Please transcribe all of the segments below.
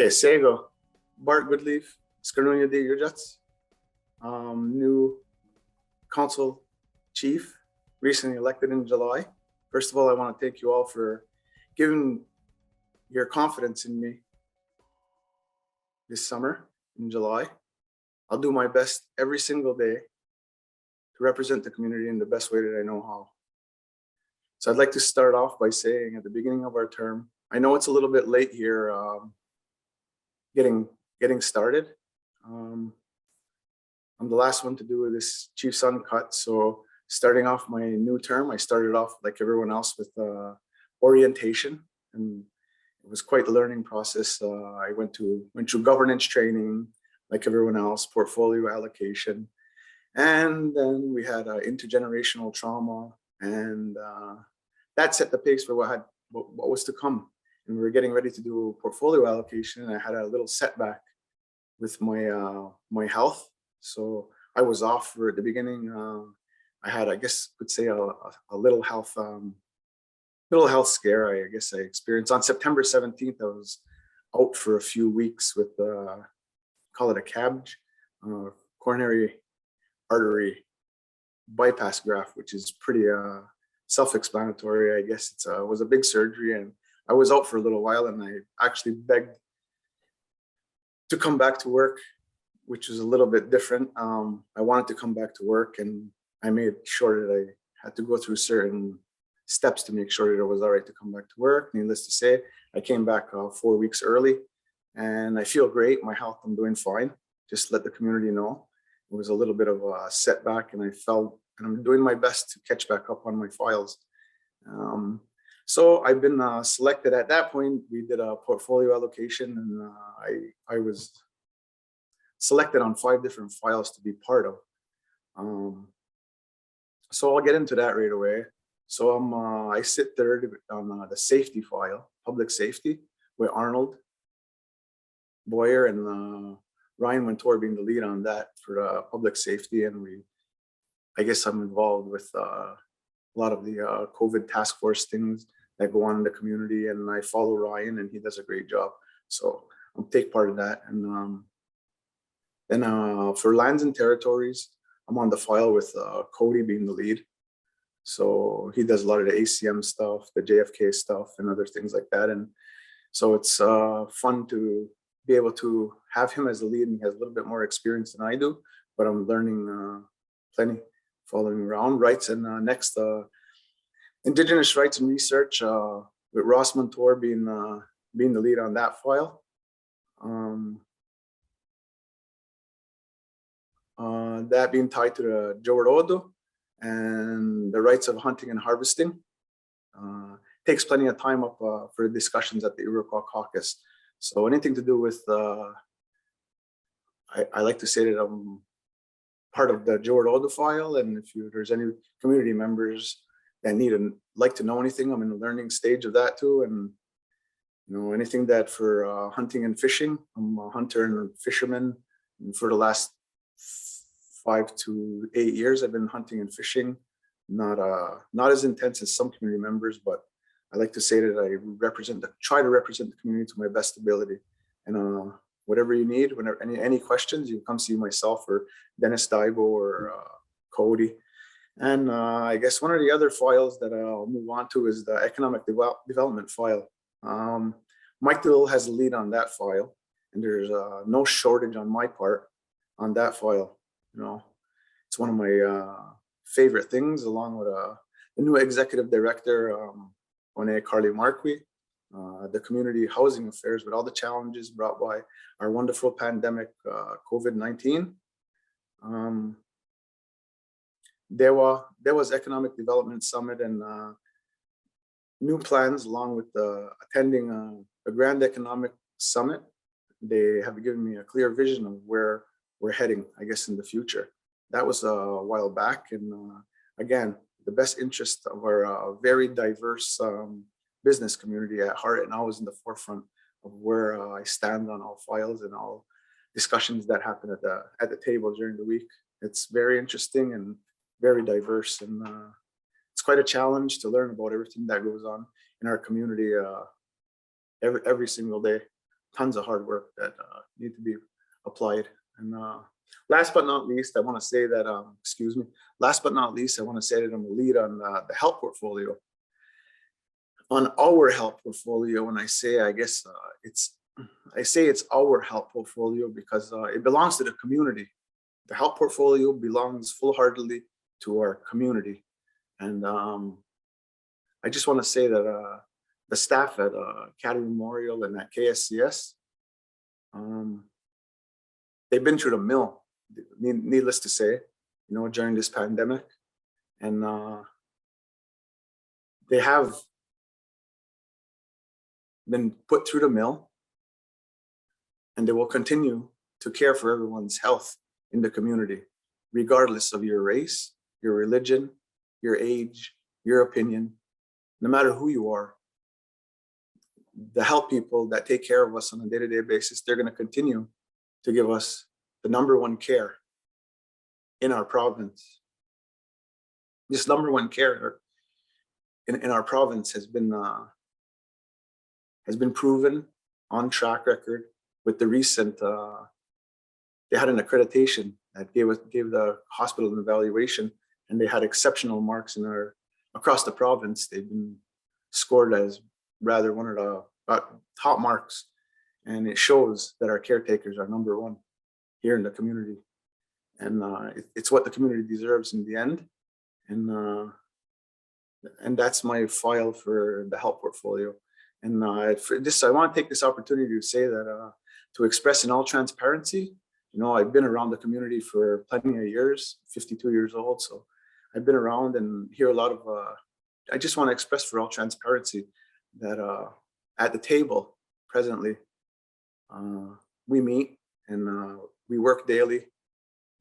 Okay, Sego, Bart Goodleaf, Skirnunya new council chief, recently elected in July. First of all, I want to thank you all for giving your confidence in me this summer in July. I'll do my best every single day to represent the community in the best way that I know how. So I'd like to start off by saying at the beginning of our term, I know it's a little bit late here getting started. I'm the last one to do this Chiefs Uncut. So starting off my new term, I started off like everyone else with orientation, and it was quite a learning process. I went through governance training like everyone else, portfolio allocation, and then we had intergenerational trauma, and that set the pace for what was to come. And we were getting ready to do portfolio allocation, and I had a little setback with my health. So I was off for at the beginning. I had, I guess, could say a little health scare. I guess I experienced on September 17th. I was out for a few weeks with call it a CABG, coronary artery bypass graft, which is pretty self-explanatory. I guess it was a big surgery, and I was out for a little while, and I actually begged to come back to work, which was a little bit different. I wanted to come back to work, and I made sure that I had to go through certain steps to make sure that it was all right to come back to work. Needless to say, I came back 4 weeks early, and I feel great. My health, I'm doing fine. Just let the community know. It was a little bit of a setback, and I'm doing my best to catch back up on my files. So I've been selected at that point. We did a portfolio allocation, and I was selected on 5 different files to be part of. So I'll get into that right away. So I sit third on the safety file, public safety, with Arnold Boyer and Ryan Wintour being the lead on that for public safety. And I guess I'm involved with a lot of the COVID task force things that go on in the community, and I follow Ryan, and he does a great job. So I'll take part of that. And then for lands and territories, I'm on the file with Cody being the lead. So he does a lot of the ACM stuff, the JFK stuff, and other things like that. And so it's fun to be able to have him as the lead, and he has a little bit more experience than I do, but I'm learning plenty, following around. Rights and next, Indigenous rights and research with Ross Montour being the lead on that file. That being tied to the Tsothohrhkó and the rights of hunting and harvesting. Takes plenty of time up for discussions at the Iroquois caucus. So anything to do with, I like to say that I'm part of the Tsothohrhkó file, and if there's any community members that like to know anything, I'm in the learning stage of that too. And anything that for hunting and fishing, I'm a hunter and a fisherman, and for the last 5 to 8 years, I've been hunting and fishing. Not as intense as some community members, but I like to say that I try to represent the community to my best ability. And whatever you need, whenever any questions, you come see myself or Dennis Daibo or Cody. And I guess one of the other files that I'll move on to is the economic development file. Mike Dill has the lead on that file, and there's no shortage on my part on that file. It's one of my favorite things, along with the new executive director, One Carly Marquis, the community housing affairs with all the challenges brought by our wonderful pandemic, COVID-19. There was Economic Development Summit and new plans, along with attending a Grand Economic Summit. They have given me a clear vision of where we're heading, I guess, in the future. That was a while back, and again, the best interest of our very diverse business community at heart, and always in the forefront of where I stand on all files and all discussions that happen at the table during the week. It's very interesting and very diverse, and it's quite a challenge to learn about everything that goes on in our community every single day. tons of hard work that need to be applied. And last but not least, I want to say that, last but not least, I want to say that I'm a lead on the health portfolio. On our health portfolio, when I say, I guess it's our health portfolio because it belongs to the community. The health portfolio belongs full-heartedly to our community. And I just want to say that the staff at Academy Memorial and at KSCS, they've been through the mill, needless to say, during this pandemic. And they have been put through the mill, and they will continue to care for everyone's health in the community, regardless of your race, your religion, your age, your opinion, no matter who you are. The health people that take care of us on a day-to-day basis, they're going to continue to give us the #1 care in our province. This #1 care in our province has been proven on track record with the recent, they had an accreditation that gave the hospital an evaluation, and they had exceptional marks across the province. They've been scored as rather one of the top marks, and it shows that our caretakers are #1 here in the community. And it's what the community deserves in the end. And that's my file for the health portfolio. And for this, I want to take this opportunity to say that, to express in all transparency, I've been around the community for plenty of years, 52 years old. So I've been around and hear a lot of, I just want to express for all transparency that at the table presently, we meet and we work daily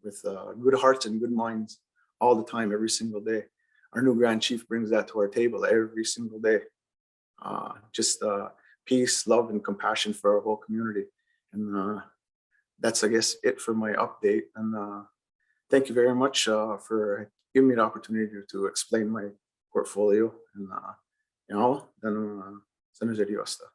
with good hearts and good minds all the time, every single day. Our new Grand Chief brings that to our table every single day. Just peace, love, and compassion for our whole community. And that's, I guess, it for my update. And thank you very much for giving me the opportunity to explain my portfolio. And, then, Senator Diosta.